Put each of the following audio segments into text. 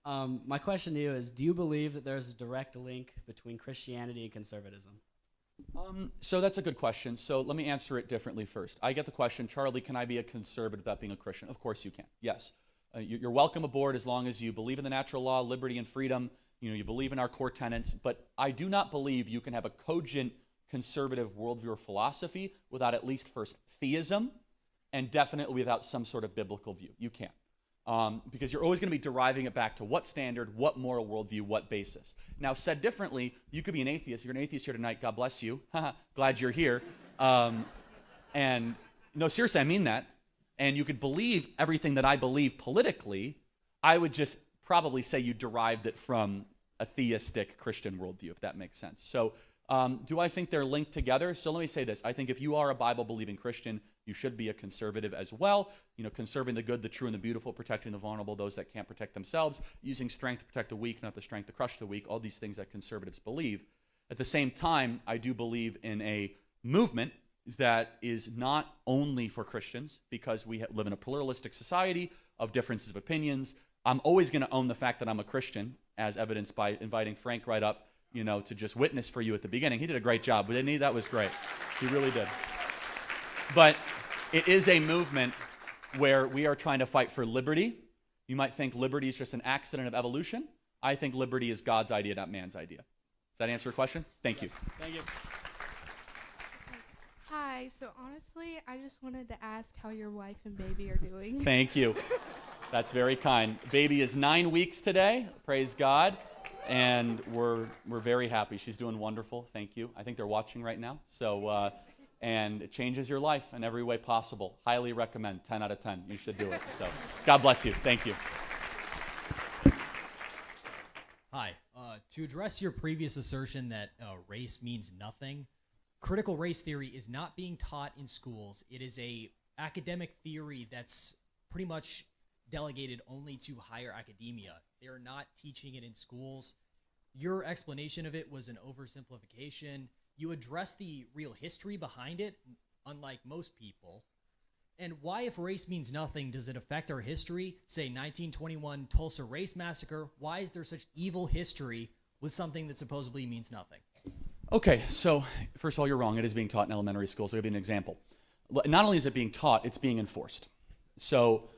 My question to you is, do you believe that there's a direct link between Christianity and conservatism? So that's a good question. So let me answer it differently first. I get the question, Charlie, can I be a conservative without being a Christian? Of course you can, yes. You're welcome aboard as long as you believe in the natural law, liberty, and freedom. You believe in our core tenets. But I do not believe you can have a cogent conservative worldview or philosophy without at least first theism and definitely without some sort of biblical view. You can't. Because you're always going to be deriving it back to what standard, what moral worldview, what basis. Now, said differently, you could be an atheist. You're an atheist here tonight. God bless you. Glad you're here. And no, seriously, I mean that. And you could believe everything that I believe politically. I would just probably say you derived it from a theistic Christian worldview, if that makes sense. So do I think they're linked together? So let me say this. I think if you are a Bible-believing Christian, you should be a conservative as well. Conserving the good, the true, and the beautiful, protecting the vulnerable, those that can't protect themselves, using strength to protect the weak, not the strength to crush the weak, all these things that conservatives believe. At the same time, I do believe in a movement that is not only for Christians, because we live in a pluralistic society of differences of opinions. I'm always going to own the fact that I'm a Christian, as evidenced by inviting Frank right up, to just witness for you at the beginning. He did a great job, didn't he? That was great. He really did. But it is a movement where we are trying to fight for liberty. You might think liberty is just an accident of evolution. I think liberty is God's idea, not man's idea. Does that answer your question? Thank you. Thank you. Hi, so honestly, I just wanted to ask how your wife and baby are doing. Thank you. That's very kind. Baby is 9 weeks today, praise God, and we're very happy. She's doing wonderful, thank you. I think they're watching right now, and it changes your life in every way possible. Highly recommend, 10 out of 10. You should do it. So God bless you. Thank you. Hi. To address your previous assertion that race means nothing, critical race theory is not being taught in schools. It is a academic theory that's pretty much delegated only to higher academia. They are not teaching it in schools. Your explanation of it was an oversimplification. You address the real history behind it, unlike most people. And why, if race means nothing, does it affect our history? Say 1921 Tulsa Race Massacre. Why is there such evil history with something that supposedly means nothing? Okay, so first of all, you're wrong. It is being taught in elementary schools. I'll give you an example. Not only is it being taught, it's being enforced. So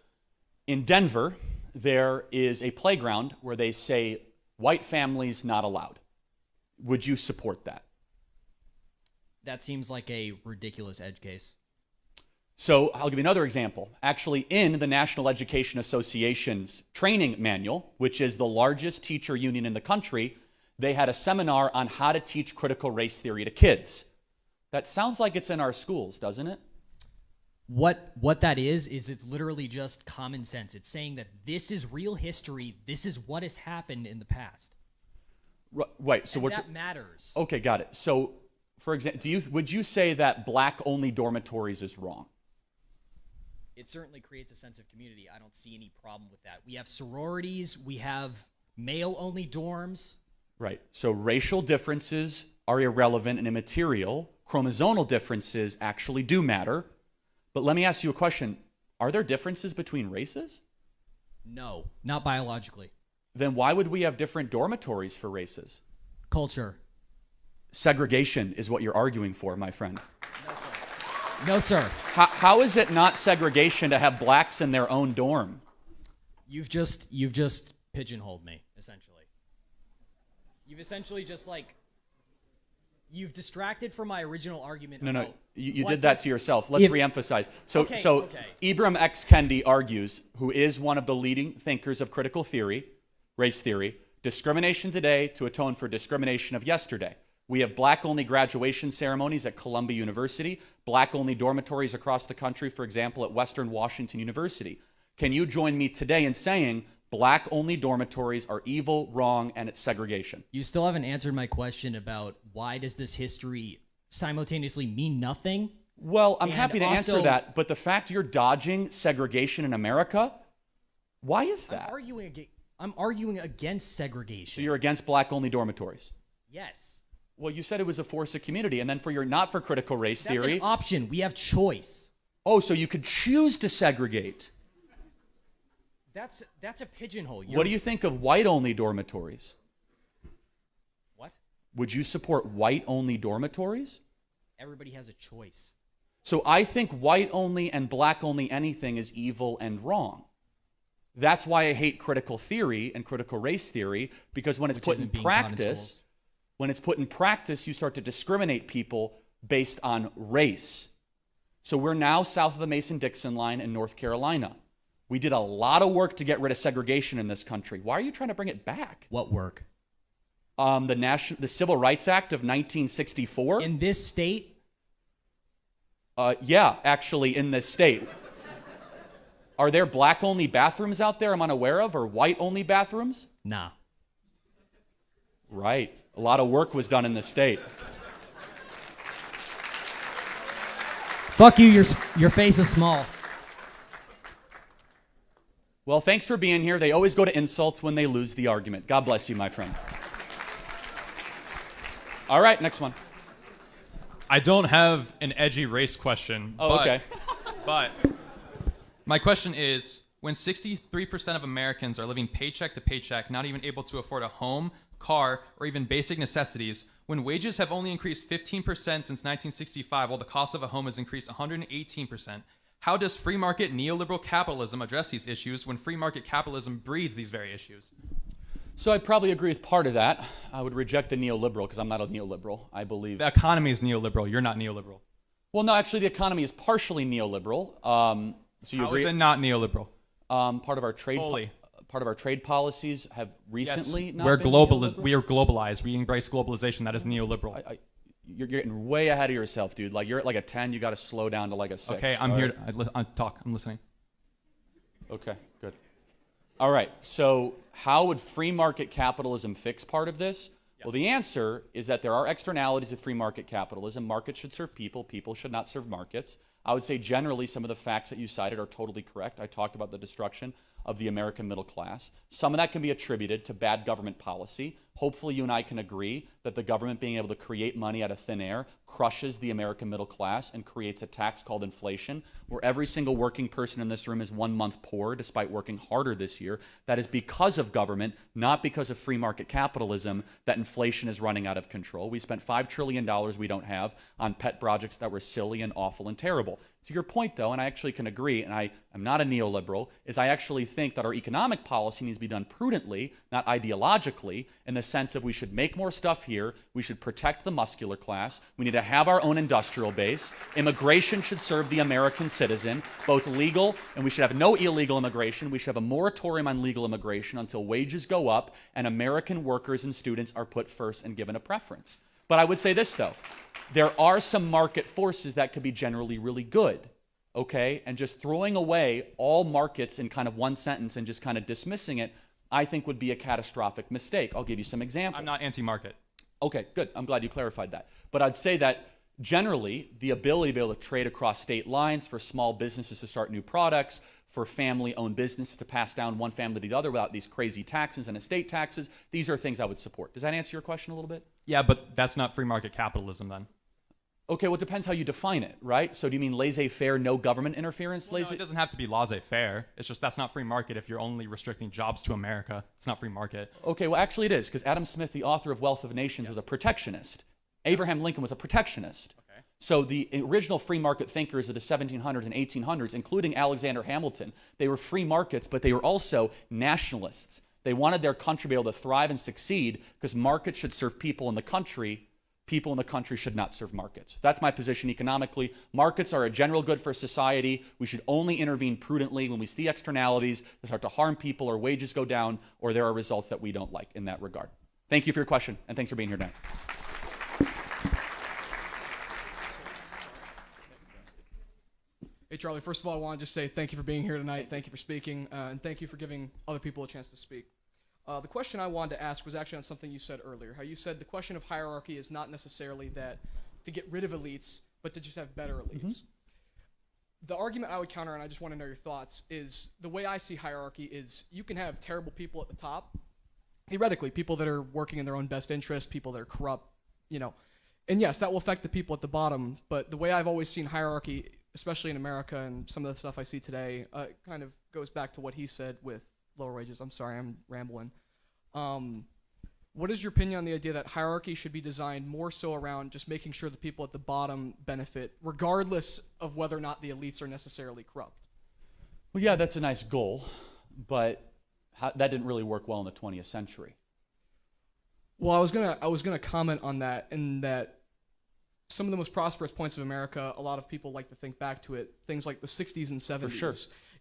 in Denver, there is a playground where they say white families not allowed. Would you support that? That seems like a ridiculous edge case. So I'll give you another example. Actually, in the National Education Association's training manual, which is the largest teacher union in the country, they had a seminar on how to teach critical race theory to kids. That sounds like it's in our schools, doesn't it? What that is it's literally just common sense. It's saying that this is real history. This is what has happened in the past. Right. So that matters. Okay, got it. So, for example, would you say that black-only dormitories is wrong? It certainly creates a sense of community. I don't see any problem with that. We have sororities. We have male-only dorms. Right. So racial differences are irrelevant and immaterial. Chromosomal differences actually do matter. But let me ask you a question. Are there differences between races? No, not biologically. Then why would we have different dormitories for races? Culture. Segregation is what you're arguing for, my friend. No, sir. No, sir. How is it not segregation to have blacks in their own dorm? You've just pigeonholed me, essentially. You've essentially just you've distracted from my original argument. No, you did that to yourself. Let's reemphasize. So Ibram X. Kendi argues, who is one of the leading thinkers of critical theory, race theory, discrimination today to atone for discrimination of yesterday. We have black-only graduation ceremonies at Columbia University, black-only dormitories across the country, for example, at Western Washington University. Can you join me today in saying black-only dormitories are evil, wrong, and it's segregation? You still haven't answered my question about why does this history simultaneously mean nothing? Well, I'm happy to answer that, but the fact you're dodging segregation in America, why is that? I'm arguing against segregation. So you're against black-only dormitories? Yes. Well, you said it was a force of community, and then you're not for critical race theory. That's an option. We have choice. Oh, so you could choose to segregate. That's a pigeonhole. What do you think of white-only dormitories? What? Would you support white-only dormitories? Everybody has a choice. So I think white-only and black-only anything is evil and wrong. That's why I hate critical theory and critical race theory, because when it's put in practice, you start to discriminate people based on race. So we're now south of the Mason-Dixon line in North Carolina. We did a lot of work to get rid of segregation in this country. Why are you trying to bring it back? What work? The Civil Rights Act of 1964. In this state? Yeah, actually, in this state. Are there black-only bathrooms out there I'm unaware of, or white-only bathrooms? Nah. Right. A lot of work was done in this state. Fuck you, your face is small. Well, thanks for being here. They always go to insults when they lose the argument. God bless you, my friend. All right, next one. I don't have an edgy race question. Oh, okay. But my question is, when 63% of Americans are living paycheck to paycheck, not even able to afford a home, car, or even basic necessities, when wages have only increased 15% since 1965, while the cost of a home has increased 118%, how does free market neoliberal capitalism address these issues when free market capitalism breeds these very issues? So I probably agree with part of that. I would reject the neoliberal because I'm not a neoliberal. I believe The economy is neoliberal. You're not neoliberal. Well, no, actually, the economy is partially neoliberal. So you How agree? is it not neoliberal? Part of our trade, Fully. part of our trade policies have recently not We're been globalist. neoliberal? We are globalized. We embrace globalization. That is neoliberal. You're getting way ahead of yourself, dude. Like you're at like a 10, you got to slow down to like a 6. Okay, I'm all here. right? I talk. I'm listening. Okay, good. All right, so how would free market capitalism fix part of this? Well, the answer is that there are externalities of free market capitalism. Markets should serve people. People should not serve markets. I would say generally some of the facts that you cited are totally correct. I talked about the destruction of the American middle class. Some of that can be attributed to bad government policy. Hopefully you and I can agree that the government being able to create money out of thin air crushes the American middle class and creates a tax called inflation, where every single working person in this room is 1 month poor despite working harder this year. That is because of government, not because of free market capitalism, that inflation is running out of control. We spent $5 trillion we don't have on pet projects that were silly and awful and terrible. To your point, though, and I actually can agree, and I am not a neoliberal, is I actually think that our economic policy needs to be done prudently, not ideologically, in the sense of we should make more stuff here, we should protect the muscular class, we need to have our own industrial base, immigration should serve the American citizen, both legal, and we should have no illegal immigration, we should have a moratorium on legal immigration until wages go up and American workers and students are put first and given a preference. But I would say this, though. There are some market forces that could be generally really good, okay? And just throwing away all markets in kind of one sentence and just kind of dismissing it, I think would be a catastrophic mistake. I'll give you some examples. I'm not anti-market. Okay, good. I'm glad you clarified that. But I'd say that generally, the ability to be able to trade across state lines, for small businesses to start new products, for family-owned businesses to pass down one family to the other without these crazy taxes and estate taxes, these are things I would support. Does that answer your question a little bit? Yeah, but that's not free market capitalism then. Okay, well, it depends how you define it, right? So do you mean laissez-faire, no government interference? Well, no, it doesn't have to be laissez-faire. It's just that's not free market if you're only restricting jobs to America. It's not free market. Okay, well, actually it is, because Adam Smith, the author of Wealth of Nations, was a protectionist. Abraham Lincoln was a protectionist. Okay. So the original free market thinkers of the 1700s and 1800s, including Alexander Hamilton, they were free markets, but they were also nationalists. They wanted their country to be able to thrive and succeed because markets should serve people in the country. People in the country should not serve markets. That's my position economically. Markets are a general good for society. We should only intervene prudently when we see externalities that start to harm people or wages go down or there are results that we don't like in that regard. Thank you for your question, and thanks for being here tonight. Hey, Charlie, first of all, I want to just say thank you for being here tonight. Thank you for speaking, and thank you for giving other people a chance to speak. The question I wanted to ask was actually on something you said earlier, how you said the question of hierarchy is not necessarily that to get rid of elites, but to just have better elites. Mm-hmm. The argument I would counter, and I just want to know your thoughts, is the way I see hierarchy is you can have terrible people at the top, theoretically, people that are working in their own best interest, people that are corrupt, and yes, that will affect the people at the bottom, but the way I've always seen hierarchy especially in America and some of the stuff I see today, kind of goes back to what he said with lower wages. I'm sorry, I'm rambling. What is your opinion on the idea that hierarchy should be designed more so around just making sure the people at the bottom benefit, regardless of whether or not the elites are necessarily corrupt? Well, yeah, that's a nice goal, but that didn't really work well in the 20th century. Well, I was gonna comment on that, in that some of the most prosperous points of America, a lot of people like to think back to it, things like the 60s and 70s. For sure.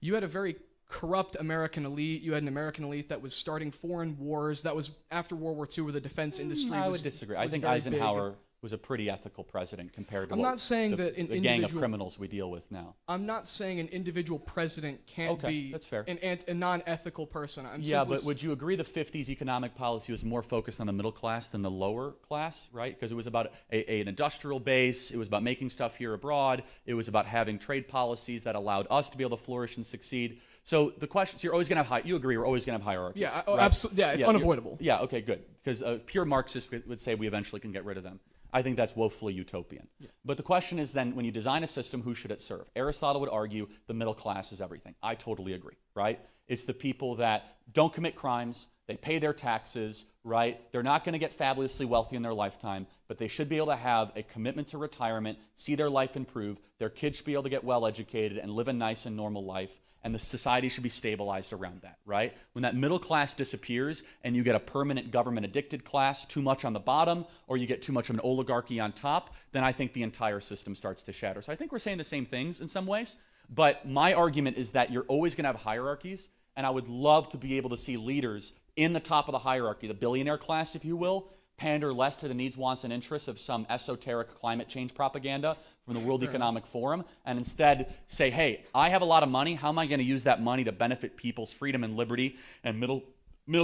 You had a very corrupt American elite. You had an American elite that was starting foreign wars. That was after World War II, where the defense industry I was would disagree. I was think very Eisenhower big. was a pretty ethical president compared to I'm not saying the, that an the gang of individual- criminals we deal with now. I'm not saying an individual president can't Okay, be that's fair. a non-ethical person. I'm Yeah, simply but would you agree the 50s economic policy was more focused on the middle class than the lower class, right? Because it was about an industrial base. It was about making stuff here abroad. It was about having trade policies that allowed us to be able to flourish and succeed. So the question, so you're always going to have, you agree, we're always going to have hierarchies. Yeah, right? absolutely. Yeah, it's you're- unavoidable. Yeah, okay, good. Because pure Marxists would say we eventually can get rid of them. I think that's woefully utopian. Yeah. But the question is then, when you design a system, who should it serve? Aristotle would argue the middle class is everything. I totally agree, right? It's the people that don't commit crimes, they pay their taxes, right? They're not going to get fabulously wealthy in their lifetime, but they should be able to have a commitment to retirement, see their life improve, their kids should be able to get well educated and live a nice and normal life, and the society should be stabilized around that, right? When that middle class disappears and you get a permanent government-addicted class, too much on the bottom, or you get too much of an oligarchy on top, then I think the entire system starts to shatter. So I think we're saying the same things in some ways, but my argument is that you're always going to have hierarchies, and I would love to be able to see leaders in the top of the hierarchy, the billionaire class, if you will, pander less to the needs, wants, and interests of some esoteric climate change propaganda from the World Economic Forum, and instead say, hey, I have a lot of money. How am I going to use that money to benefit people's freedom and liberty and middle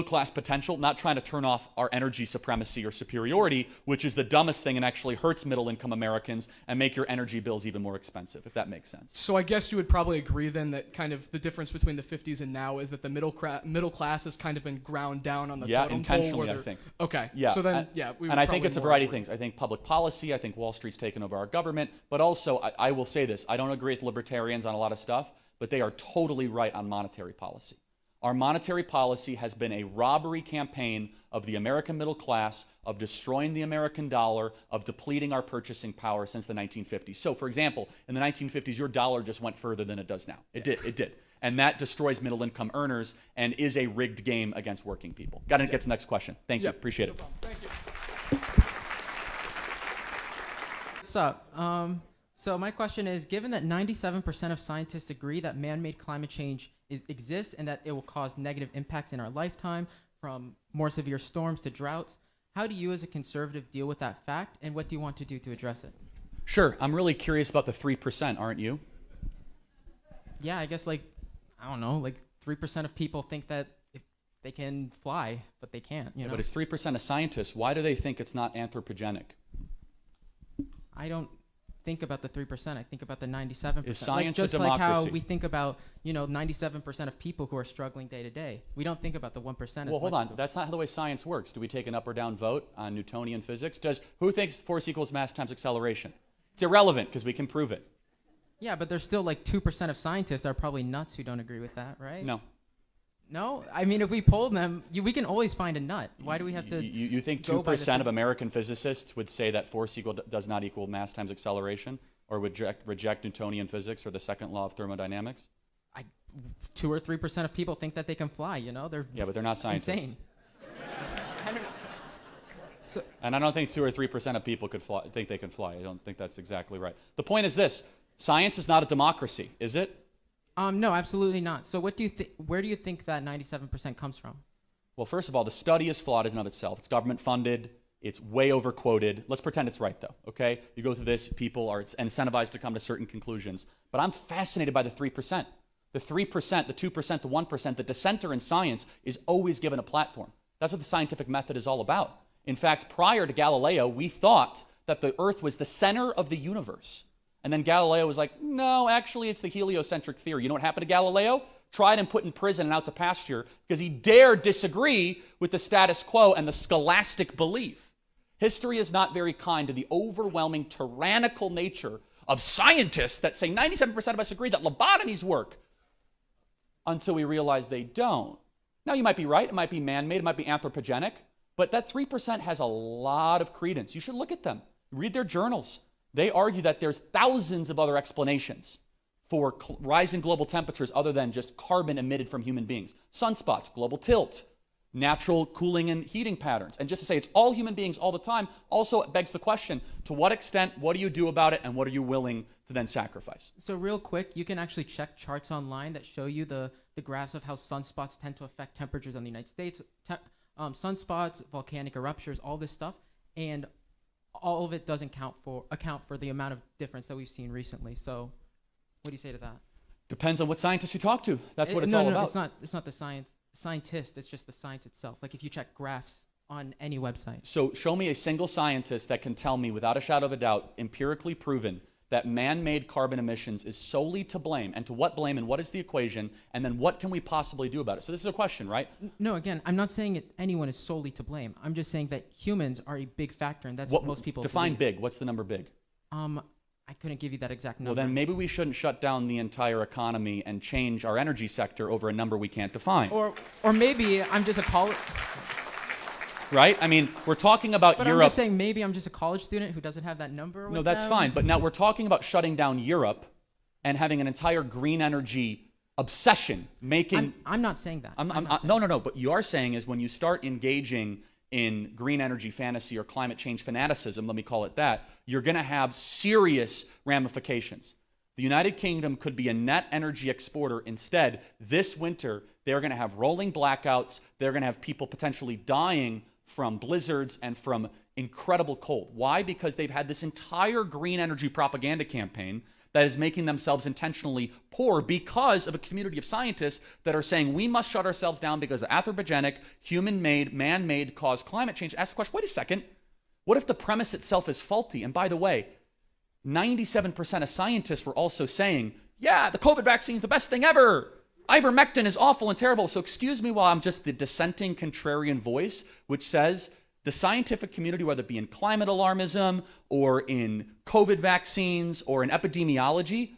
class potential, not trying to turn off our energy supremacy or superiority, which is the dumbest thing and actually hurts middle income Americans and make your energy bills even more expensive, if that makes sense. So I guess you would probably agree then that kind of the difference between the 50s and now is that the middle class has kind of been ground down on the Yeah, totem intentionally, pole. I think. Okay. Yeah. So then, and, yeah. We and would I think probably it's a more variety of agree. things. I think public policy, I think Wall Street's taken over our government, but also I will say this, I don't agree with libertarians on a lot of stuff, but they are totally right on monetary policy. Our monetary policy has been a robbery campaign of the American middle class, of destroying the American dollar, of depleting our purchasing power since the 1950s. So, for example, in the 1950s, your dollar just went further than it does now. It did. And that destroys middle income earners and is a rigged game against working people. Got to get to the next question. Thank you. Appreciate it. Thank you. What's up? So my question is, given that 97% of scientists agree that man-made climate change exists and that it will cause negative impacts in our lifetime, from more severe storms to droughts, how do you as a conservative deal with that fact, and what do you want to do to address it? Sure. I'm really curious about the 3%, aren't you? Yeah, I guess like 3% of people think that if they can fly, but they can't, you know? But it's 3% of scientists. Why do they think it's not anthropogenic? I don't think about the 3%. I think about the 97%. Is science a just like how democracy? we think about 97% of people who are struggling day to day. We don't think about the 1%. Well, hold on. That's not the way science works. Do we take an up or down vote on Newtonian physics? Who thinks force equals mass times acceleration? It's irrelevant because we can prove it. Yeah, but there's still like 2% of scientists that are probably nuts who don't agree with that, right? No. No? I mean, if we polled them, we can always find a nut. Why do we have to? You think go by the 2% of American physicists would say that force does not equal mass times acceleration, or would reject Newtonian physics or the second law of thermodynamics? 2 or 3% of people think that they can fly. They're But they're not scientists. insane. I don't know. So, And I don't think 2 or 3% of people think they can fly. I don't think that's exactly right. The point is this: science is not a democracy, is it? no, absolutely not. So what do you where do you think that 97% comes from? Well, first of all, the study is flawed in and of itself. It's government funded. It's way overquoted. Let's pretend it's right, though, okay? You go through this, people are incentivized to come to certain conclusions. But I'm fascinated by the 3%. The 3%, the 2%, the 1%, the dissenter in science is always given a platform. That's what the scientific method is all about. In fact, prior to Galileo, we thought that the Earth was the center of the universe. And then Galileo was like, no, actually, it's the heliocentric theory. You know what happened to Galileo? Tried and put in prison and out to pasture because he dared disagree with the status quo and the scholastic belief. History is not very kind to the overwhelming tyrannical nature of scientists that say 97% of us agree that lobotomies work until we realize they don't. Now, you might be right. It might be man-made. It might be anthropogenic. But that 3% has a lot of credence. You should look at them. Read their journals. They argue that there's thousands of other explanations for rising global temperatures other than just carbon emitted from human beings. Sunspots, global tilt, natural cooling and heating patterns. And just to say it's all human beings all the time also begs the question, to what extent, what do you do about it, and what are you willing to then sacrifice? So real quick, you can actually check charts online that show you the graphs of how sunspots tend to affect temperatures in the United States. Sunspots, volcanic eruptions, all this stuff, and all of it doesn't account for the amount of difference that we've seen recently. So what do you say to that? Depends on what scientists you talk to. That's what it's all about. It's not the scientist, it's just the science itself. Like if you check graphs on any website. So show me a single scientist that can tell me without a shadow of a doubt, empirically proven, that man-made carbon emissions is solely to blame, and to what blame, and what is the equation, and then what can we possibly do about it? So this is a question, right? No, again, I'm not saying anyone is solely to blame. I'm just saying that humans are a big factor, and that's what most people define believe. big. What's the number big? I couldn't give you that exact number. Well, then maybe we shouldn't shut down the entire economy and change our energy sector over a number we can't define. Or maybe I'm just a college... Right? I mean, we're talking about But Europe. I'm just saying maybe I'm just a college student who doesn't have that number with No, that's them. fine. But now we're talking about shutting down Europe and having an entire green energy obsession, making... I'm not saying that. No. But you are saying is when you start engaging in green energy fantasy or climate change fanaticism, let me call it that, you're going to have serious ramifications. The United Kingdom could be a net energy exporter. Instead, this winter, they're going to have rolling blackouts. They're going to have people potentially dying from blizzards and from incredible cold. Why? Because they've had this entire green energy propaganda campaign that is making themselves intentionally poor because of a community of scientists that are saying we must shut ourselves down because of anthropogenic, human-made, man-made caused climate change. Ask the question, wait a second, what if the premise itself is faulty? And by the way, 97% of scientists were also saying, yeah, the COVID vaccine is the best thing ever. Ivermectin is awful and terrible. So excuse me while I'm just the dissenting contrarian voice, which says the scientific community, whether it be in climate alarmism or in COVID vaccines or in epidemiology,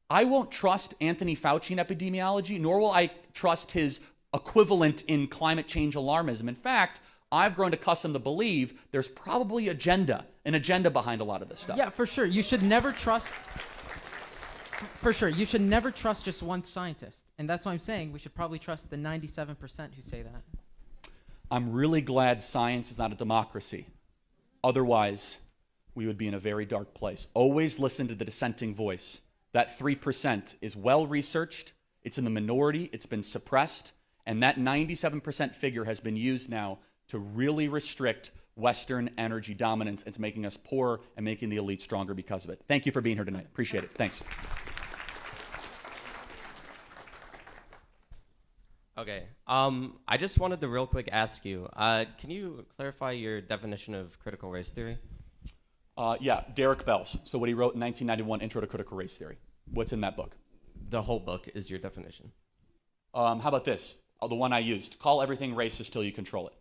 I won't trust Anthony Fauci in epidemiology, nor will I trust his equivalent in climate change alarmism. In fact, I've grown accustomed to believe there's probably an agenda behind a lot of this stuff. Yeah, for sure. You should never trust... For sure, you should never trust just one scientist. And that's why I'm saying we should probably trust the 97% who say that. I'm really glad science is not a democracy. Otherwise, we would be in a very dark place. Always listen to the dissenting voice. That 3% is well researched, it's in the minority, it's been suppressed, and that 97% figure has been used now to really restrict Western energy dominance. It's making us poorer and making the elite stronger because of it. Thank you for being here tonight. Appreciate it. Thanks. Okay. I just wanted to real quick ask you, can you clarify your definition of critical race theory? Yeah, Derek Bell's. So what he wrote in 1991, Intro to Critical Race Theory. What's in that book? The whole book is your definition. How about this? The one I used. Call everything racist till you control it.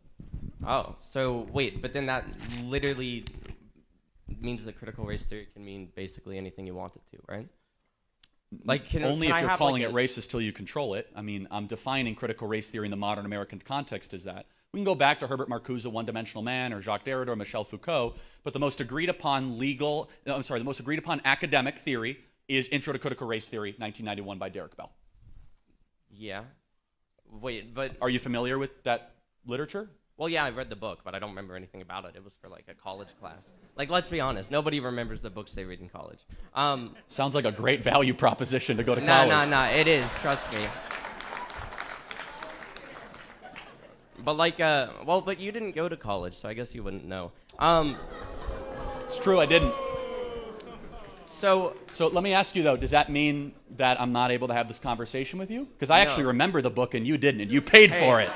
Oh, so wait, but then that literally means that critical race theory can mean basically anything you want it to, right? Like, only if you're calling it racist till you control it. I mean, I'm defining critical race theory in the modern American context as that. We can go back to Herbert Marcuse, One-Dimensional Man, or Jacques Derrida, or Michel Foucault, but the most agreed upon academic theory is Intro to Critical Race Theory, 1991 by Derek Bell. Yeah. Wait, but... Are you familiar with that literature? Well, yeah, I read the book, but I don't remember anything about it. It was for, like, a college class. Like, let's be honest. Nobody remembers the books they read in college. Sounds like a great value proposition to go to college. No. It is. Trust me. But, like, well, but you didn't go to college, so I guess you wouldn't know. It's true, I didn't. So let me ask you, though, does that mean that I'm not able to have this conversation with you? Because I actually remember the book and you didn't, and you paid for it.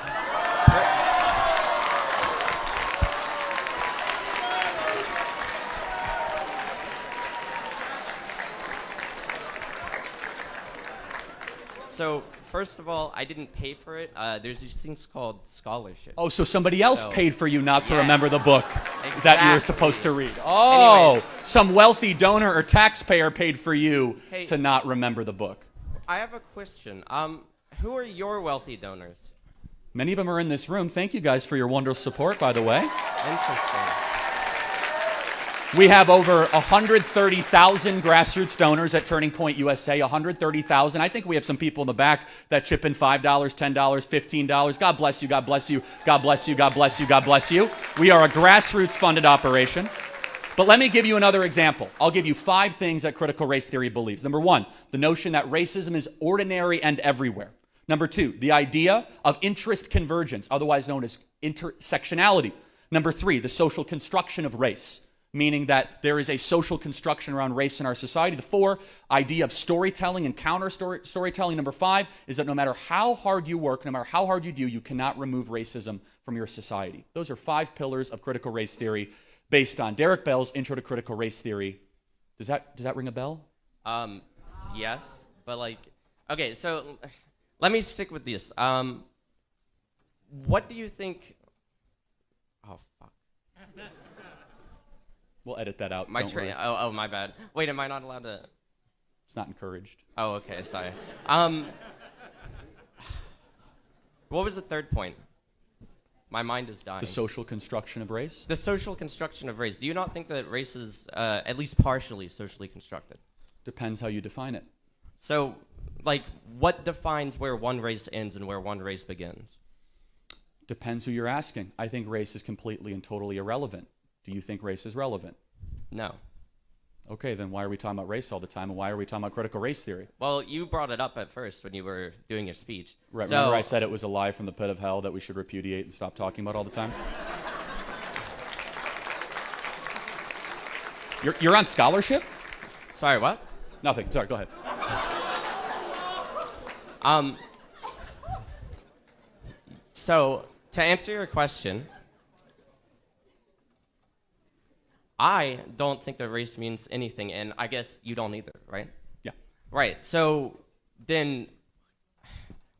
So, first of all, I didn't pay for it. There's these things called scholarships. Oh, so somebody else So- paid for you not to Yes. remember the book that you were Exactly. supposed to read. Oh, Anyways. some wealthy donor or taxpayer paid for you Hey. to not remember the book. I have a question. Who are your wealthy donors? Many of them are in this room. Thank you guys for your wonderful support, by the way. Interesting. We have over 130,000 grassroots donors at Turning Point USA, 130,000. I think we have some people in the back that chip in $5, $10, $15. God bless you, God bless you, God bless you, God bless you, God bless you. We are a grassroots funded operation. But let me give you another example. I'll give you 5 things that critical race theory believes. Number 1, the notion that racism is ordinary and everywhere. Number 2, the idea of interest convergence, otherwise known as intersectionality. Number 3, the social construction of race, meaning that there is a social construction around race in our society. The 4, idea of storytelling and counter storytelling. Number 5 is that no matter how hard you work, no matter how hard you do, you cannot remove racism from your society. Those are 5 pillars of critical race theory based on Derek Bell's Intro to Critical Race Theory. Does that ring a bell? Yes, but like, okay, so let me stick with this. What do you think? Oh fuck. We'll edit that out. My don't train. worry. Oh, my bad. Wait, am I not allowed to? It's not encouraged. Oh, okay, sorry. What was the third point? My mind is dying. The social construction of race? The social construction of race. Do you not think that race is at least partially socially constructed? Depends how you define it. So, like, what defines where one race ends and where one race begins? Depends who you're asking. I think race is completely and totally irrelevant. Do you think race is relevant? No. Okay, then why are we talking about race all the time, and why are we talking about critical race theory? Well, you brought it up at first when you were doing your speech. Right, So, remember I said it was a lie from the pit of hell that we should repudiate and stop talking about all the time? You're on scholarship? Sorry, what? Nothing. Sorry, go ahead. So, to answer your question, I don't think that race means anything, and I guess you don't either, right? Yeah. Right. So then,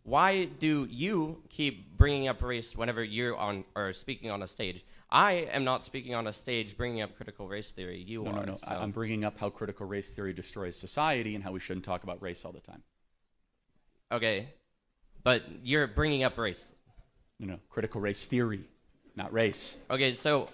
why do you keep bringing up race whenever you're on or speaking on a stage? I am not speaking on a stage bringing up critical race theory. You are. No. So. I'm bringing up how critical race theory destroys society and how we shouldn't talk about race all the time. Okay, but you're bringing up race. No, critical race theory, not race. Okay, so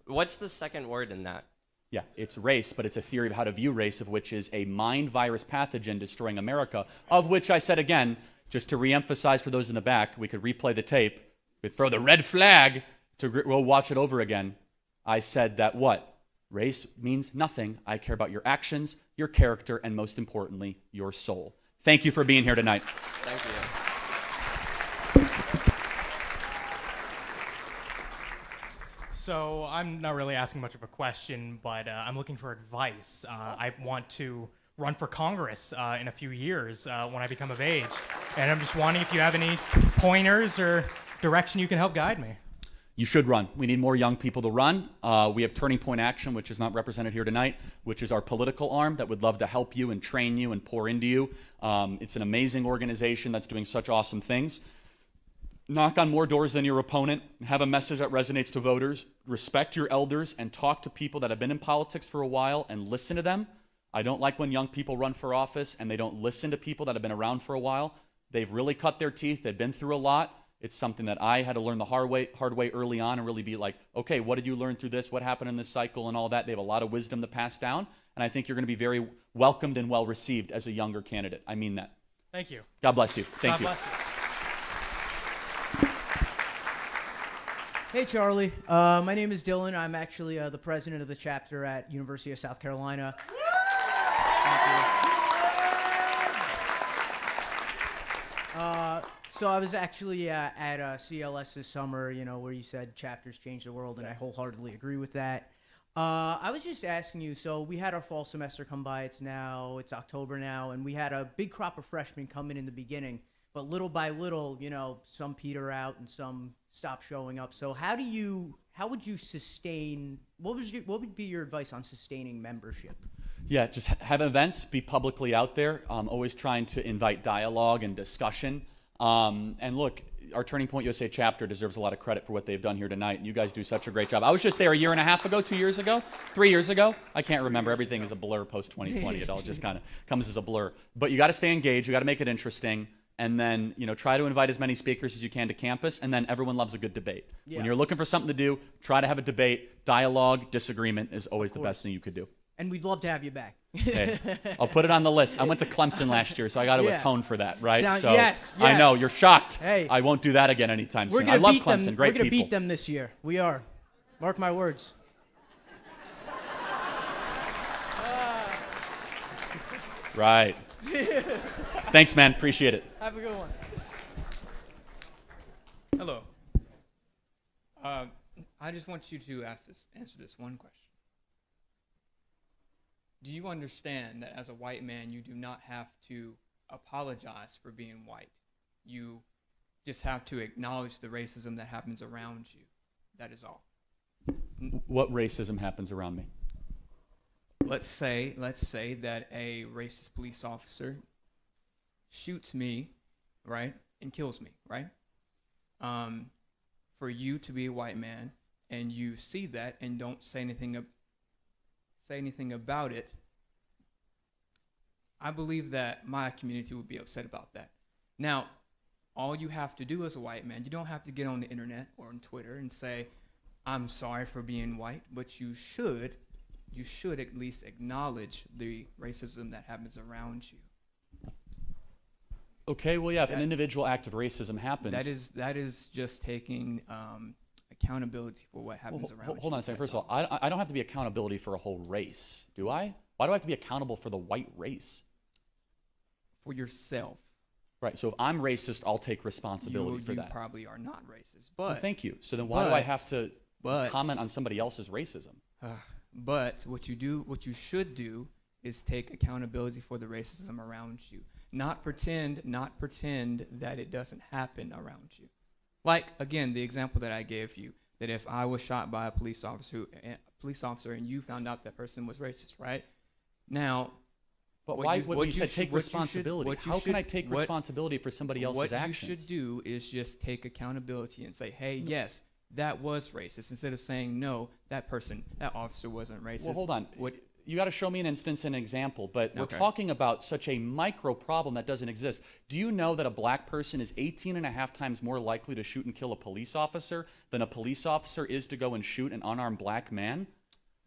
what's the second word in that? Yeah, it's race, but it's a theory of how to view race, of which is a mind virus pathogen destroying America, of which I said again, just to reemphasize for those in the back, we could replay the tape, we'd throw the red flag, we'll watch it over again. I said that what? Race means nothing. I care about your actions, your character, and most importantly, your soul. Thank you for being here tonight. Thank you. So I'm not really asking much of a question, but I'm looking for advice. I want to run for Congress in a few years when I become of age. And I'm just wondering if you have any pointers or direction you can help guide me. You should run. We need more young people to run. We have Turning Point Action, which is not represented here tonight, which is our political arm that would love to help you and train you and pour into you. It's an amazing organization that's doing such awesome things. Knock on more doors than your opponent. Have a message that resonates to voters. Respect your elders and talk to people that have been in politics for a while and listen to them. I don't like when young people run for office and they don't listen to people that have been around for a while. They've really cut their teeth. They've been through a lot. It's something that I had to learn the hard way early on and really be like, okay, what did you learn through this? What happened in this cycle and all that? They have a lot of wisdom to pass down, and I think you're going to be very welcomed and well received as a younger candidate. I mean that. Thank you. God bless you. Thank you. God bless you. Hey, Charlie. My name is Dylan. I'm actually the president of the chapter at University of South Carolina. So I was actually at CLS this summer, you know, where you said chapters change the world, and I wholeheartedly agree with that. I was just asking you, so we had our fall semester come by. It's October now, and we had a big crop of freshmen come in the beginning. But little by little, you know, some peter out and some stop showing up. So how would you sustain, what would be your advice on sustaining membership? Yeah, just have events, be publicly out there, always trying to invite dialogue and discussion. And look, our Turning Point USA chapter deserves a lot of credit for what they've done here tonight, and you guys do such a great job. I was just there a year and a half ago, 2 years ago, 3 years ago. I can't remember. Everything is a blur post-2020. It all just kind of comes as a blur. But you got to stay engaged. You got to make it interesting. And then, try to invite as many speakers as you can to campus, and then everyone loves a good debate. Yeah. When you're looking for something to do, try to have a debate. Dialogue, disagreement is always the best thing you could do. And we'd love to have you back. Hey, I'll put it on the list. I went to Clemson last year, so I got to atone for that, right? Yes. I know, you're shocked. Hey. I won't do that again anytime We're soon. gonna I love beat Clemson, them. great We're gonna people. beat them this year. We are. Mark my words. Right. Thanks, man. Appreciate it. Have a good one. Hello. I just want you to answer this one question. Do you understand that as a white man, you do not have to apologize for being white? You just have to acknowledge the racism that happens around you. That is all. What racism happens around me? Let's say that a racist police officer shoots me, right, and kills me, right? For you to be a white man and you see that and don't say anything about it, I believe that my community would be upset about that. Now, all you have to do as a white man, you don't have to get on the internet or on Twitter and say, I'm sorry for being white, but you should at least acknowledge the racism that happens around you. Okay, well, yeah, if an individual act of racism happens... That is just taking accountability for what happens around you. Hold on a second. First of all, I don't have to be accountability for a whole race, do I? Why do I have to be accountable for the white race? For yourself. Right, so if I'm racist, I'll take responsibility for that. You probably are not racist, but... Well, thank you. So then why do I have to comment on somebody else's racism? But what you should do is take accountability for the racism around you. Not pretend that it doesn't happen around you. Like, again, the example that I gave you, that if I was shot by a police officer and you found out that person was racist, right? Now, but why would you say take responsibility? How can I take responsibility for somebody else's actions? What you should do is just take accountability and say, hey, yes, that was racist, instead of saying, no, that officer wasn't racist. Well, hold on. You got to show me an instance and an example, but we're Okay. talking about such a micro problem that doesn't exist. Do you know that a black person is 18.5 times more likely to shoot and kill a police officer than a police officer is to go and shoot an unarmed black man?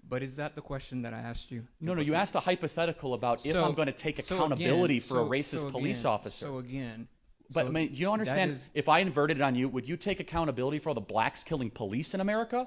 But is that the question that I asked you? No, you asked a hypothetical about if I'm going to take accountability for a racist police officer. But do you understand, if I inverted it on you, would you take accountability for all the blacks killing police in America?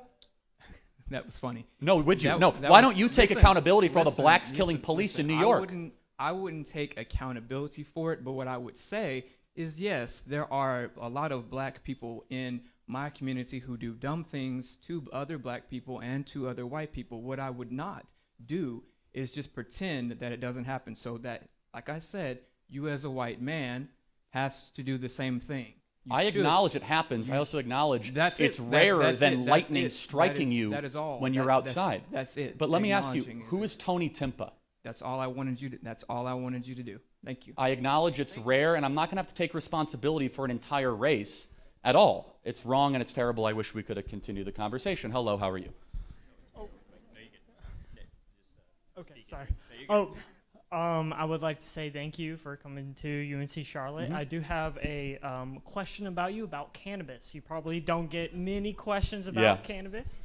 That was funny. No, would you? Why don't you take accountability for all the blacks killing police in New York? I wouldn't take accountability for it, but what I would say is, yes, there are a lot of black people in my community who do dumb things to other black people and to other white people. What I would not do is just pretend that it doesn't happen, so that, like I said, you as a white man has to do the same thing. I acknowledge it happens. I also acknowledge it's rarer than lightning striking you when you're outside. That's it. But let me ask you, who is Tony Timpa? That's all I wanted you to do. Thank you. I acknowledge it's rare, and I'm not going to have to take responsibility for an entire race at all. It's wrong and it's terrible. I wish we could have continued the conversation. Hello, how are you? Okay, sorry. I would like to say thank you for coming to UNC Charlotte. I do have a question about you, about cannabis. You probably don't get many questions about cannabis.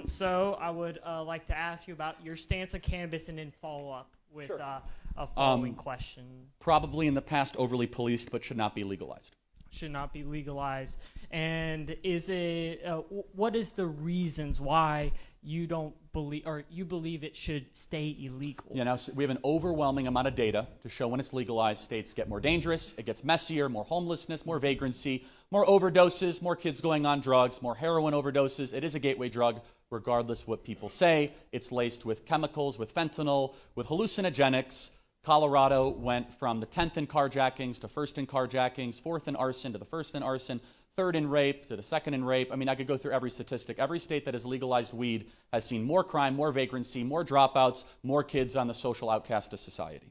So I would like to ask you about your stance on cannabis and then follow up with a following question. Probably in the past overly policed, but should not be legalized. Should not be legalized. And is it what is the reasons why you don't believe, or you believe it should stay illegal? Yeah, now we have an overwhelming amount of data to show when it's legalized, states get more dangerous, it gets messier, more homelessness, more vagrancy, more overdoses, more kids going on drugs, more heroin overdoses. It is a gateway drug, regardless what people say. It's laced with chemicals, with fentanyl, with hallucinogenics. Colorado went from the 10th in carjackings to first in carjackings, fourth in arson to the first in arson, third in rape to the second in rape. I mean, I could go through every statistic. Every state that has legalized weed has seen more crime, more vagrancy, more dropouts, more kids on the social outcast of society.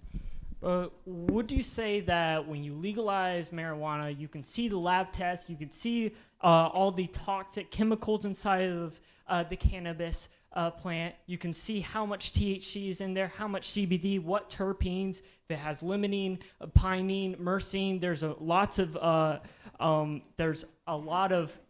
Would you say that when you legalize marijuana, you can see the lab tests, you can see all the toxic chemicals inside of the cannabis plant, you can see how much THC is in there, how much CBD, what terpenes, if it has limonene, pinene, myrcene, there's a lot of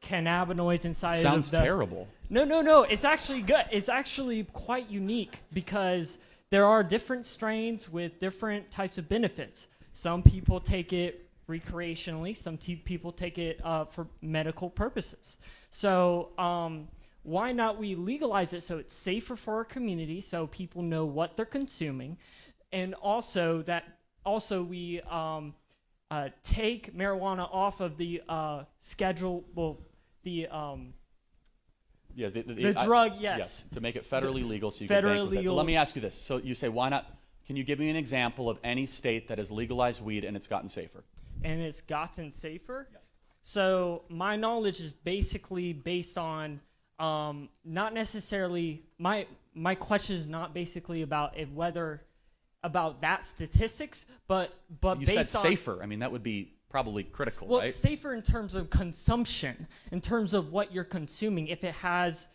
cannabinoids inside Sounds of the... terrible. No, it's actually good. It's actually quite unique because there are different strains with different types of benefits. Some people take it recreationally. Some people take it for medical purposes. So why not we legalize it so it's safer for our community, so people know what they're consuming, and also we take marijuana off of the schedule. Well, the drug, yes, to make it federally legal so you can bank with it. But let me ask you this. So you say, why not? Can you give me an example of any state that has legalized weed and it's gotten safer? And it's gotten safer? Yes. So my knowledge is basically based on not necessarily, my question is not basically about about that statistics, but you based said on safer. I mean, that would be probably critical, well, right? safer in terms of consumption, in terms of what you're consuming. If it has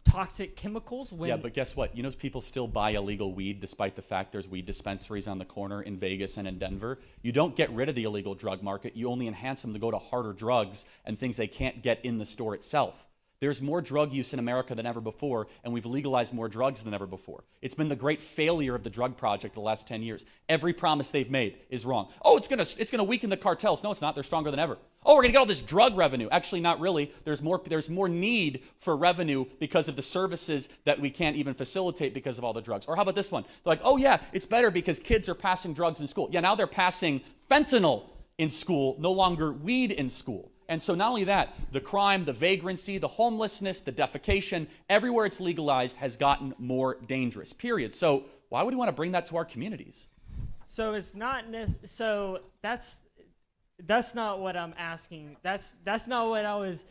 toxic chemicals, Yeah, but guess what? You know, people still buy illegal weed despite the fact there's weed dispensaries on the corner in Vegas and in Denver. You don't get rid of the illegal drug market. You only enhance them to go to harder drugs and things they can't get in the store itself. There's more drug use in America than ever before, and we've legalized more drugs than ever before. It's been the great failure of the drug project the last 10 years. Every promise they've made is wrong. Oh, it's gonna weaken the cartels. No, it's not. They're stronger than ever. Oh, we're gonna get all this drug revenue. Actually, not really. There's more need for revenue because of the services that we can't even facilitate because of all the drugs. Or how about this one? They're like, oh yeah, it's better because kids are passing drugs in school. Yeah, now they're passing fentanyl in school, no longer weed in school. And so not only that, the crime, the vagrancy, the homelessness, the defecation, everywhere it's legalized has gotten more dangerous, period. So why would we want to bring that to our communities? So it's not so that's not what I'm asking. That's not what I was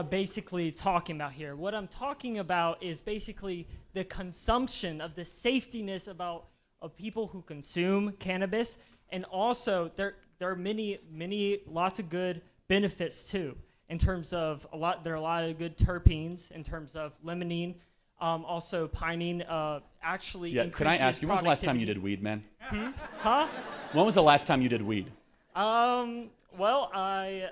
basically talking about here. What I'm talking about is basically the consumption of the safetiness of people who consume cannabis, and also there are lots of good benefits too, in terms of there are a lot of good terpenes in terms of limonene, also pinene actually increases can I ask you, when was the last time you did weed, man? Huh? When was the last time you did weed? Well, I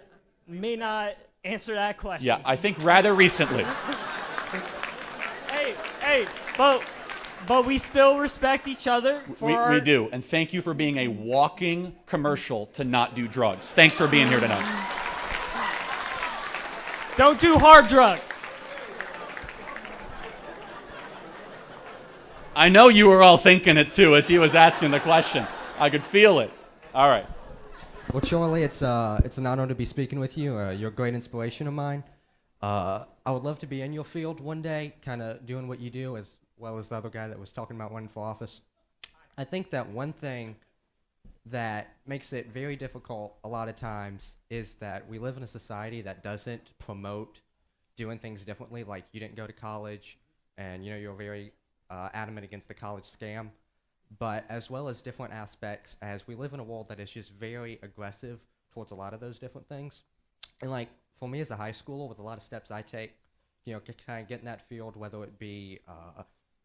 may not answer that question. Yeah, I think rather recently. Hey, but we still respect each other. We do, and thank you for being a walking commercial to not do drugs. Thanks for being here tonight. Don't do hard drugs. I know you were all thinking it too as he was asking the question. I could feel it. All right. Well, Charlie, it's an honor to be speaking with you. You're a great inspiration of mine. I would love to be in your field one day, kind of doing what you do, as well as the other guy that was talking about running for office. I think that one thing that makes it very difficult a lot of times is that we live in a society that doesn't promote doing things differently. Like, you didn't go to college, and you're very adamant against the college scam. But as well as different aspects, as we live in a world that is just very aggressive towards a lot of those different things. And like, for me as a high schooler, with a lot of steps I take, to kind of get in that field, whether it be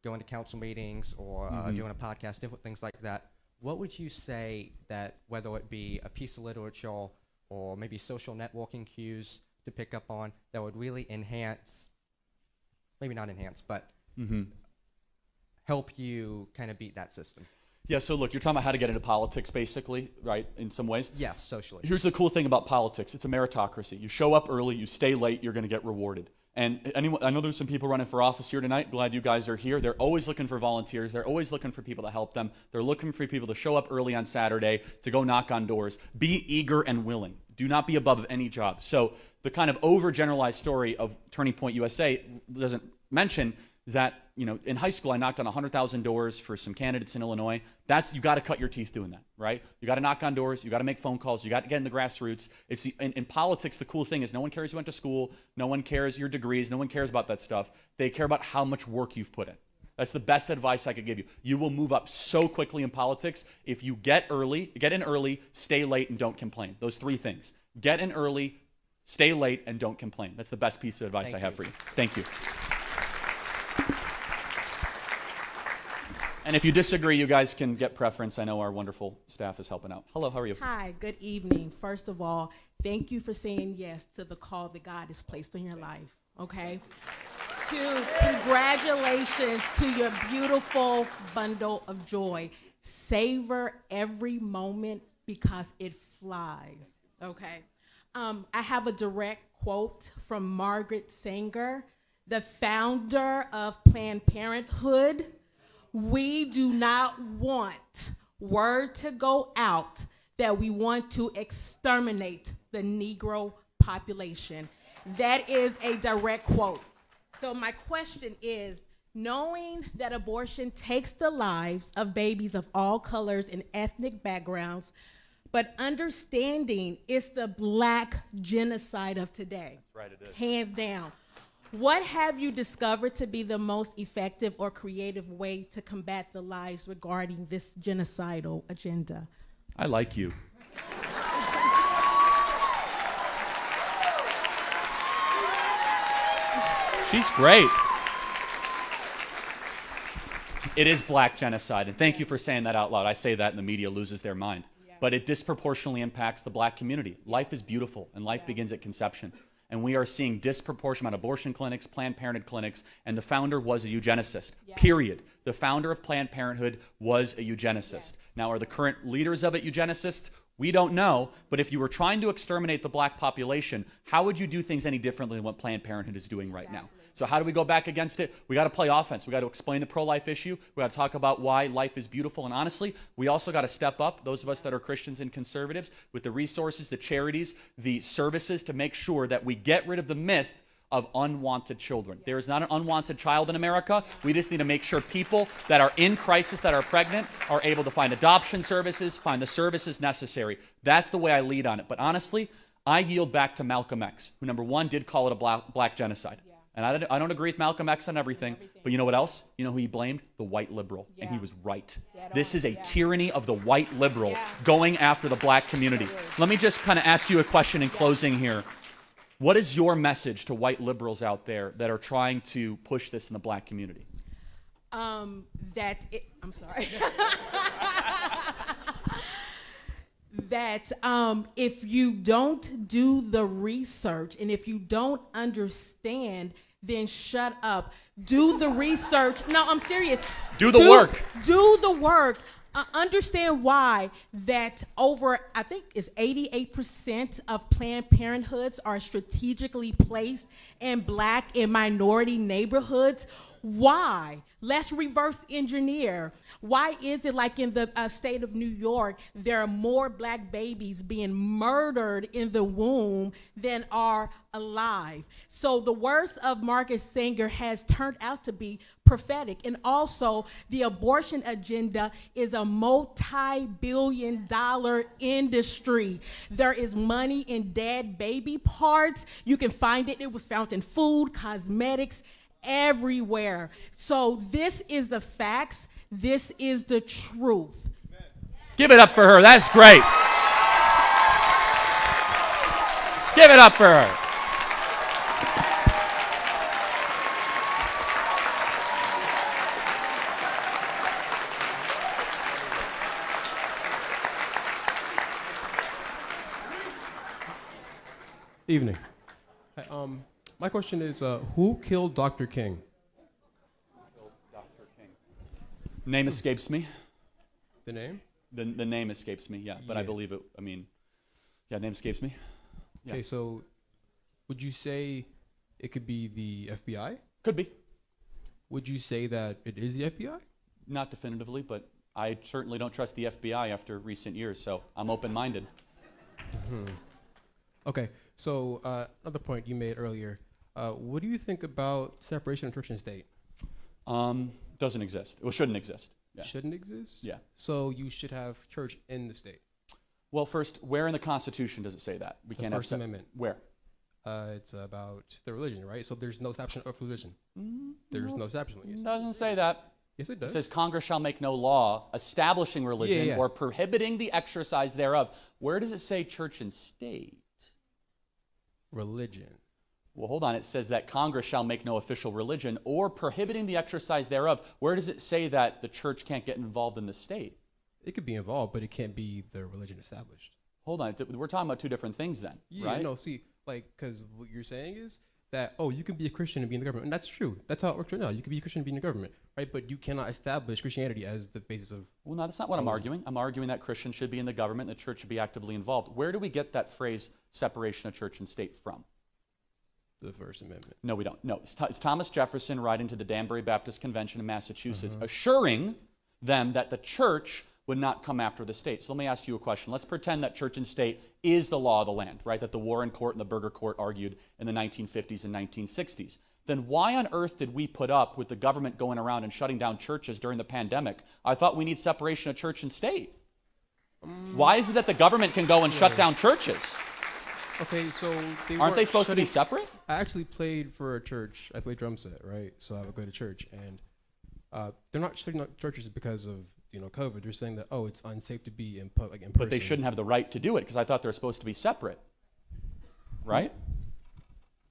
going to council meetings or doing a podcast, different things like that, what would you say that, whether it be a piece of literature or maybe social networking cues to pick up on, that would really enhance, maybe not enhance, but help you kind of beat that system? Yeah, so look, you're talking about how to get into politics, basically, right, in some ways? Yes, socially. Here's the cool thing about politics. It's a meritocracy. You show up early, you stay late, you're going to get rewarded. And I know there's some people running for office here tonight. Glad you guys are here. They're always looking for volunteers. They're always looking for people to help them. They're looking for people to show up early on Saturday, to go knock on doors. Be eager and willing. Do not be above any job. So the kind of overgeneralized story of Turning Point USA doesn't mention that, in high school I knocked on 100,000 doors for some candidates in Illinois. You got to cut your teeth doing that, right? You got to knock on doors, you got to make phone calls, you got to get in the grassroots. In politics, the cool thing is no one cares you went to school, no one cares your degrees, no one cares about that stuff. They care about how much work you've put in. That's the best advice I could give you. You will move up so quickly in politics if you get in early, stay late, and don't complain. Those 3 things. Get in early, stay late, and don't complain. That's the best piece of advice I have for you. Thank you. And if you disagree, you guys can get preference. I know our wonderful staff is helping out. Hello, how are you? Hi, good evening. First of all, thank you for saying yes to the call that God has placed on your life, okay? Congratulations to your beautiful bundle of joy. Savor every moment because it flies, okay? I have a direct quote from Margaret Sanger, the founder of Planned Parenthood. We do not want word to go out that we want to exterminate the Negro population. That is a direct quote. So my question is, knowing that abortion takes the lives of babies of all colors and ethnic backgrounds, but understanding it's the Black genocide of today. That's right, it is. Hands down. What have you discovered to be the most effective or creative way to combat the lies regarding this genocidal agenda? I like you. She's great. It is Black genocide, and thank you for saying that out loud. I say that and the media loses their mind. Yeah. But it disproportionately impacts the Black community. Life is beautiful, and life begins at conception. And we are seeing disproportionate amount of abortion clinics, Planned Parenthood clinics, and the founder was a eugenicist, period. The founder of Planned Parenthood was a eugenicist. Now, are the current leaders of it eugenicists? We don't know, but if you were trying to exterminate the Black population, how would you do things any differently than what Planned Parenthood is doing right now? So how do we go back against it? We got to play offense. We got to explain the pro-life issue. We got to talk about why life is beautiful. And honestly, we also got to step up, those of us that are Christians and conservatives, with the resources, the charities, the services to make sure that we get rid of the myth of unwanted children. There is not an unwanted child in America. We just need to make sure people that are in crisis, that are pregnant, are able to find adoption services, find the services necessary. That's the way I lead on it. But honestly, I yield back to Malcolm X, who, number one, did call it a black genocide. And I don't agree with Malcolm X on everything, but you know what else? You know who he blamed? The white liberal, and he was right. This is a tyranny of the white liberal going after the Black community. Let me just kind of ask you a question in closing here. What is your message to white liberals out there that are trying to push this in the Black community? I'm sorry. That if you don't do the research and if you don't understand, then shut up. Do the research. No, I'm serious. Do the work. Do the work. Understand why that over, I think it's 88% of Planned Parenthoods are strategically placed in Black and minority neighborhoods. Why? Let's reverse engineer. Why is it like in the state of New York, there are more Black babies being murdered in the womb than are alive? So the words of Margaret Sanger has turned out to be prophetic. And also, the abortion agenda is a multi-billion-dollar industry. There is money in dead baby parts. You can find it. It was found in food, cosmetics, everywhere. So this is the facts. This is the truth. Give it up for her. That's great. Give it up for her. Evening. Hi, my question is, who killed Dr. King? Name escapes me. The name? The name escapes me, yeah. But I believe it, name escapes me. Yeah. Okay, so would you say it could be the FBI? Could be. Would you say that it is the FBI? Not definitively, but I certainly don't trust the FBI after recent years, so I'm open-minded. Mm-hmm. Okay, so another point you made earlier. What do you think about separation of church and state? Doesn't exist. It shouldn't exist. Yeah. Shouldn't exist? Yeah. So you should have church in the state. Well, first, where in the Constitution does it say that? We The can't First have Amendment. Where? It's about the religion, right? So there's no establishment of religion. There's no establishment. It doesn't say that. Yes, it It does. says Congress shall make no law establishing religion Yeah. or prohibiting the exercise thereof. Where does it say church and state? Religion. Well, hold on. It says that Congress shall make no official religion or prohibiting the exercise thereof. Where does it say that the church can't get involved in the state? It could be involved, but it can't be the religion established. Hold on. We're talking about two different things then, Yeah, right? no, see, like, because what you're saying is that, oh, you can be a Christian and be in the government. And that's true. That's how it works right now. You can be a Christian and be in the government, right? But you cannot establish Christianity as the basis of. Well, no, that's not what I'm arguing. I'm arguing that Christians should be in the government and the church should be actively involved. Where do we get that phrase, separation of church and state, from? The First Amendment. No, we don't. No, it's Thomas Jefferson writing to the Danbury Baptist Convention in Massachusetts, assuring them that the church would not come after the state. So let me ask you a question. Let's pretend that church and state is the law of the land, right? That the Warren Court and the Burger Court argued in the 1950s and 1960s. Then why on earth did we put up with the government going around and shutting down churches during the pandemic? I thought we need separation of church and state. Why is it that the government can go and shut down churches? Okay, so Aren't they supposed to be separate? I actually played for a church. I played drum set, right? So I would go to church, and they're not shutting down churches because of COVID. They're saying that it's unsafe to be in public. But they shouldn't have the right to do it because I thought they're supposed to be separate, right?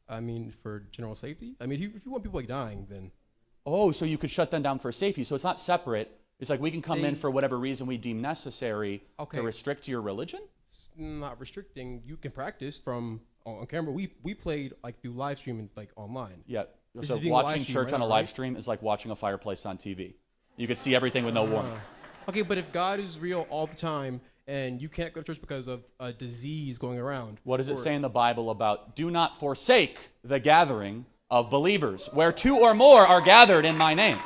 I mean, for general safety. I mean, if you want people dying, then. Oh, so you could shut them down for safety. So it's not separate. It's like we can come in for whatever reason we deem necessary to restrict your religion? Not restricting. You can practice from on camera. We played through live streaming online. Yeah. This So is being watching live streamed church right on a now, live right? stream is like watching a fireplace on TV. You could see everything with no warmth. Okay, but if God is real all the time and you can't go to church because of a disease going around. What does it say in the Bible about do not forsake the gathering of believers, where two or more are gathered in my name?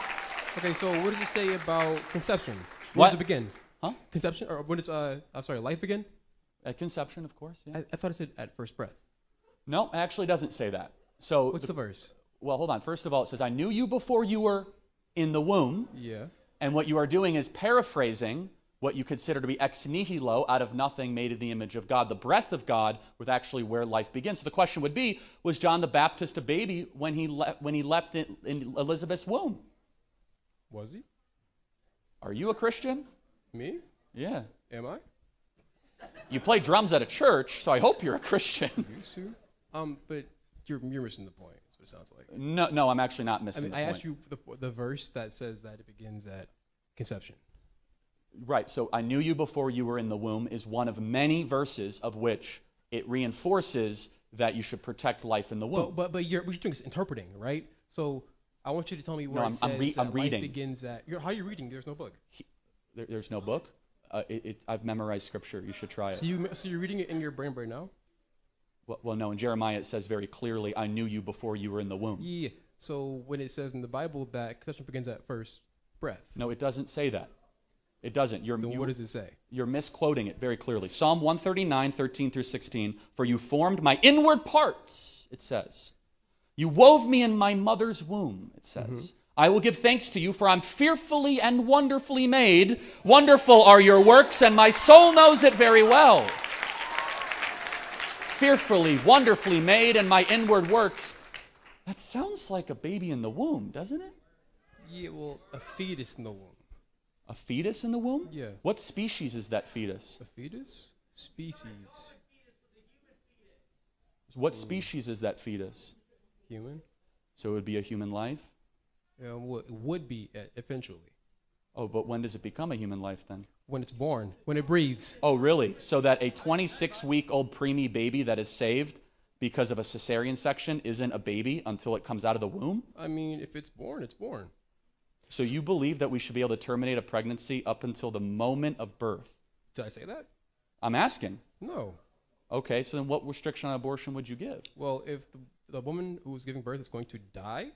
Okay, so what does it say about conception? When What? does it begin? Huh? Conception, or when does life begin? At conception, of course. Yeah. I thought it said at first breath. No, it actually doesn't say that. So What's the verse? Well, hold on. First of all, it says, I knew you before you were in the womb. Yeah. And what you are doing is paraphrasing what you consider to be ex nihilo, out of nothing, made in the image of God. The breath of God was actually where life begins. So the question would be, was John the Baptist a baby when he leapt in Elizabeth's womb? Was he? Are you a Christian? Me? Yeah. Am I? You play drums at a church, so I hope you're a Christian. Used to. But you're missing the point. That's what it sounds like. No, I'm actually not missing I mean, the I point. asked you the verse that says that it begins at conception. Right, so I knew you before you were in the womb is one of many verses of which it reinforces that you should protect life in the womb. But what you're doing is interpreting, right? So I want you to tell me where No, it says I'm that reading. life begins at. How are you reading? There's no book. There's no book? I've memorized scripture. You should try it. So you're reading it in your brain right now? Well, no, in Jeremiah it says very clearly, I knew you before you were in the womb. Yeah. So when it says in the Bible that conception begins at first breath. No, it doesn't say that. It doesn't. What does it say? You're misquoting it very clearly. Psalm 139, 13 through 16. For you formed my inward parts, it says. You wove me in my mother's womb, it says. I will give thanks to you, for I'm fearfully and wonderfully made. Wonderful are your works, and my soul knows it very well. Fearfully, wonderfully made, and my inward works. That sounds like a baby in the womb, doesn't it? Yeah, well, a fetus in the womb. A fetus in the womb? Yeah. What species is that fetus? A fetus? Species. What species is that fetus? Human. So it would be a human life? Well, it would be eventually. Oh, but when does it become a human life then? When it's born, when it breathes. Oh, really? So that a 26-week-old preemie baby that is saved because of a cesarean section isn't a baby until it comes out of the womb? I mean, if it's born, it's born. So you believe that we should be able to terminate a pregnancy up until the moment of birth? Did I say that? I'm asking. No. Okay, so then what restriction on abortion would you give? Well, if the woman who is giving birth is going to die,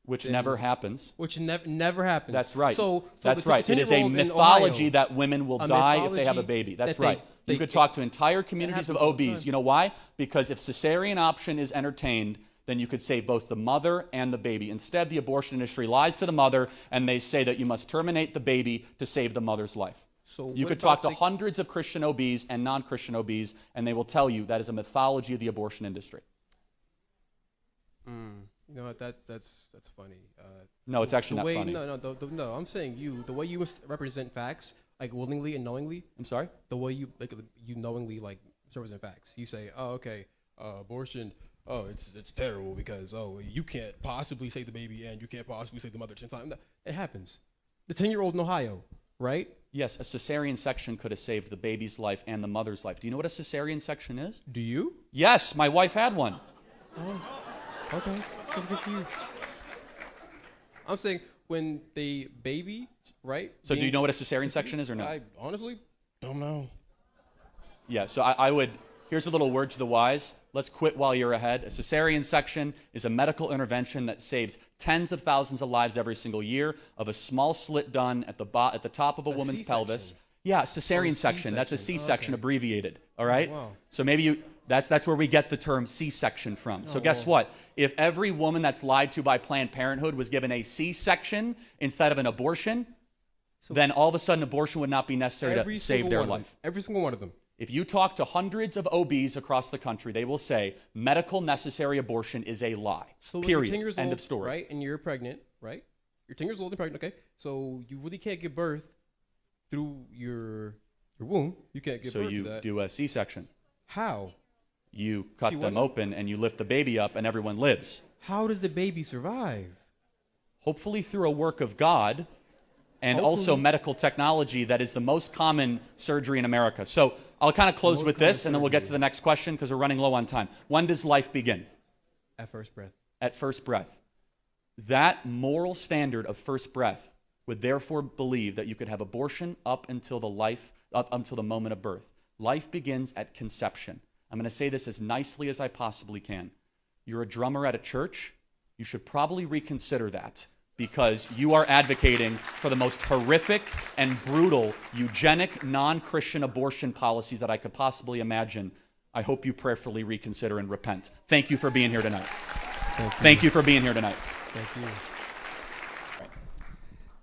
which never happens. Which never happens. That's right. So that's right. It is a mythology that women will die if they have a baby. That's right. You could talk to entire communities of OBs. You know why? Because if cesarean option is entertained, then you could save both the mother and the baby. Instead, the abortion industry lies to the mother, and they say that you must terminate the baby to save the mother's life. So You what could talk to about hundreds of Christian OBs and non-Christian OBs, and they will tell you that is a mythology of the abortion industry. You know what? That's funny. No, it's actually the not way, funny. No. I'm saying the way you represent facts, like willingly and knowingly. I'm sorry. The way you you knowingly represent facts. You say, oh, okay, abortion. Oh, it's terrible because you can't possibly save the baby and you can't possibly save the mother at the same time. No, it happens. The 10-year-old in Ohio, right? Yes, a cesarean section could have saved the baby's life and the mother's life. Do you know what a cesarean section is? Do you? Yes, my wife had one. Oh, okay. That's good for you. I'm saying when the baby, right? So do you know what a cesarean section is or no? I honestly don't know. Yeah, so I would, here's a little word to the wise. Let's quit while you're ahead. A cesarean section is a medical intervention that saves tens of thousands of lives every single year of a small slit done at the top of a woman's C-section. pelvis. Yeah, cesarean section. That's a C-section abbreviated, all right? Wow. So maybe that's where we get the term C-section from. So guess what? If every woman that's lied to by Planned Parenthood was given a C-section instead of an abortion, then all of a sudden abortion would not be necessary to save their life. Every single one of them. If you talk to hundreds of OBs across the country, they will say medical necessary abortion is a lie. So when Period. you're 10 years End old, of story. right? And you're pregnant, right? You're 10 years old and pregnant, okay? So you really can't give birth through your womb. You can't give So birth to you that. do a C-section. How? You cut See, them what? open and you lift the baby up and everyone lives. How does the baby survive? Hopefully through a work of God and also medical technology that is the most common surgery in America. So I'll kind of close with this and then we'll get to the next question because we're running low on time. When does life begin? At first breath. At first breath. That moral standard of first breath would therefore believe that you could have abortion up until the moment of birth. Life begins at conception. I'm going to say this as nicely as I possibly can. You're a drummer at a church. You should probably reconsider that because you are advocating for the most horrific and brutal eugenic, non-Christian abortion policies that I could possibly imagine. I hope you prayerfully reconsider and repent. Thank you for being here tonight. Thank you for being here tonight. Thank you.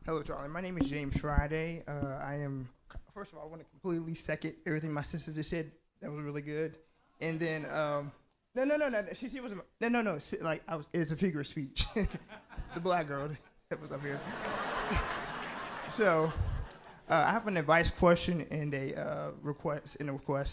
Hello, Charlie. My name is James Friday. First of all, I want to completely second everything my sister just said. That was really good. And then, no. She wasn't. No. It's a figure of speech. The black girl that was up here. So, I have an advice question and a request.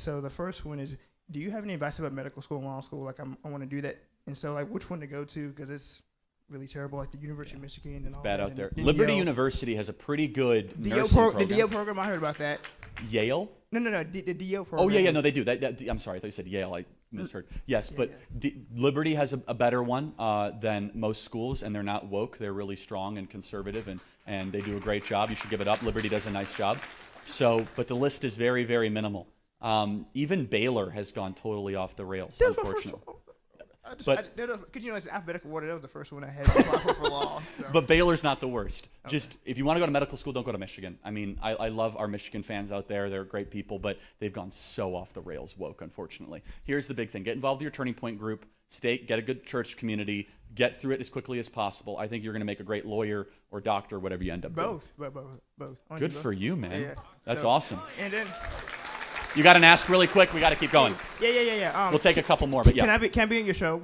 So the first one is, do you have any advice about medical school and law school? Like, I want to do that. And so, like, which one to go to? Because it's really terrible, like the University of Michigan and It's all bad that. out there. And Liberty Yale. University has a pretty good The nursing program. The DO program, I heard about that. Yale? No. The DO program. Oh, yeah, no, they do. I'm sorry, I thought you said Yale. I misheard. Yes, but Liberty has a better one than most schools, and they're not woke. They're really strong and conservative, and they do a great job. You should give it up. Liberty does a nice job. So, but the list is very, very minimal. Even Baylor has gone totally off the rails, unfortunately. Because it's alphabetical order. That was the first one I had to apply for law. So. But Baylor's not the worst. Okay. Just if you want to go to medical school, don't go to Michigan. I mean, I love our Michigan fans out there. They're great people, but they've gone so off the rails woke, unfortunately. Here's the big thing. Get involved with your Turning Point group. Get a good church community. Get through it as quickly as possible. I think you're going to make a great lawyer or doctor, whatever you end up doing. Both. Good for you, man. Yeah. That's awesome. And then... You got an ask really quick? We got to keep going. Yeah. We'll take a couple more, but yeah. Can I be on your show?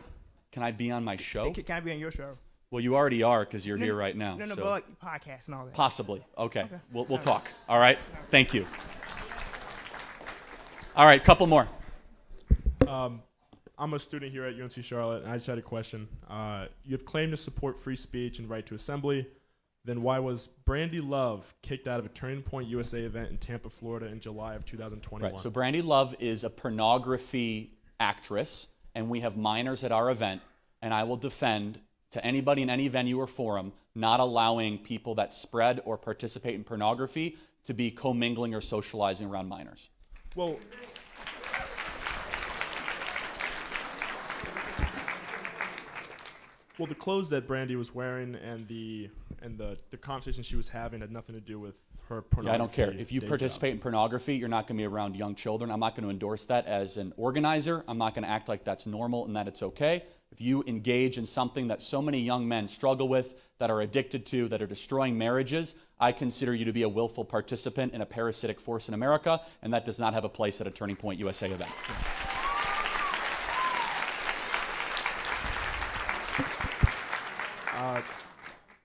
Can I be on my show? Can I be on your show? Well, you already are because you're here right now. No, so. but like podcast and all that. Possibly. Okay. We'll talk. All right. Thank you. All right, couple more. I'm a student here at UNC Charlotte, and I just had a question. You have claimed to support free speech and right to assembly. Then why was Brandy Love kicked out of a Turning Point USA event in Tampa, Florida in July of 2021? Right. So Brandy Love is a pornography actress, and we have minors at our event, and I will defend to anybody in any venue or forum not allowing people that spread or participate in pornography to be commingling or socializing around minors. Well, the clothes that Brandy was wearing and the conversation she was having had nothing to do with her pornography. Yeah, I don't care. If you participate in pornography, you're not going to be around young children. I'm not going to endorse that as an organizer. I'm not going to act like that's normal and that it's okay. if you engage in something that so many young men struggle with, that are addicted to, that are destroying marriages, I consider you to be a willful participant in a parasitic force in America, and that does not have a place at a Turning Point USA event.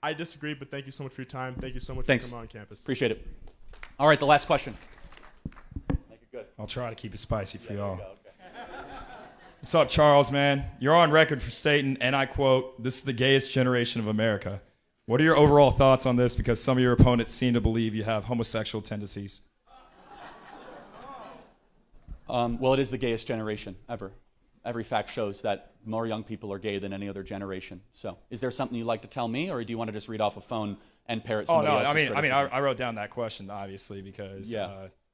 I disagree, but thank you so much for your time. Thank you so much Thanks. for coming on campus. Appreciate it. All right, the last question. Make it good. I'll try to keep it spicy for y'all. Okay. What's up, Charles, man? You're on record for stating, and I quote, "This is the gayest generation of America." What are your overall thoughts on this? Because some of your opponents seem to believe you have homosexual tendencies. Well, it is the gayest generation ever. Every fact shows that more young people are gay than any other generation. So, is there something you'd like to tell me, or do you want to just read off a phone and parrot somebody else's criticism? I wrote down that question obviously because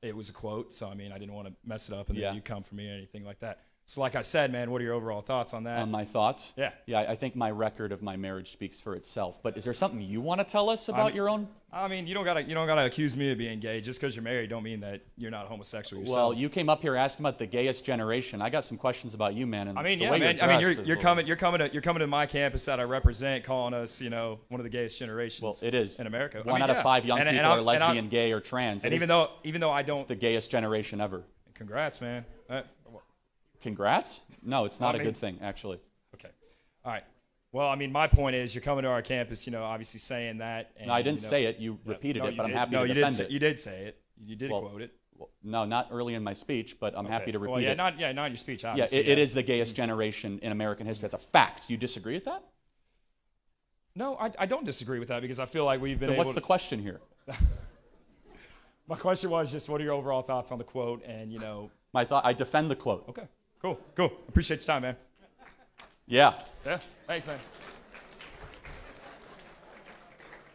it was a quote. So I mean, I didn't want to mess it up and then you come for me or anything like that. So like I said, man, what are your overall thoughts on that? On my thoughts? Yeah. Yeah, I think my record of my marriage speaks for itself. But is there something you want to tell us about your own? I mean, you don't gotta accuse me of being gay. Just because you're married, don't mean that you're not homosexual yourself. Well, you came up here asking about the gayest generation. I got some questions about you, man. And I mean, the yeah, way man. You're I mean, dressed you're coming to my campus that I represent, calling us, one of the gayest generations. Well, it is in America. One out of 5 young people are lesbian, gay, or trans. And even though I don't, it's the gayest generation ever. Congrats, man. Congrats? No, it's not a good thing, actually. Okay. All right. Well, I mean, my point is, you're coming to our campus, obviously saying that. And, no, I didn't say it. You repeated it, but I'm happy to defend it. You did say it. You did quote it. Well, no, not early in my speech, but I'm happy to repeat it. Not in your speech, Yeah, obviously. it is the gayest generation in American history. That's a fact. Do you disagree with that? No, I don't disagree with that because I feel like we've been then able what's the question here? My question was just, what are your overall thoughts on the quote? And, I defend the quote. Okay. Cool. Appreciate your time, man. Yeah. Yeah. Thanks, man.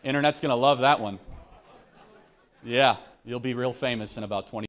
Internet's going to love that one. Yeah. You'll be real famous in about 20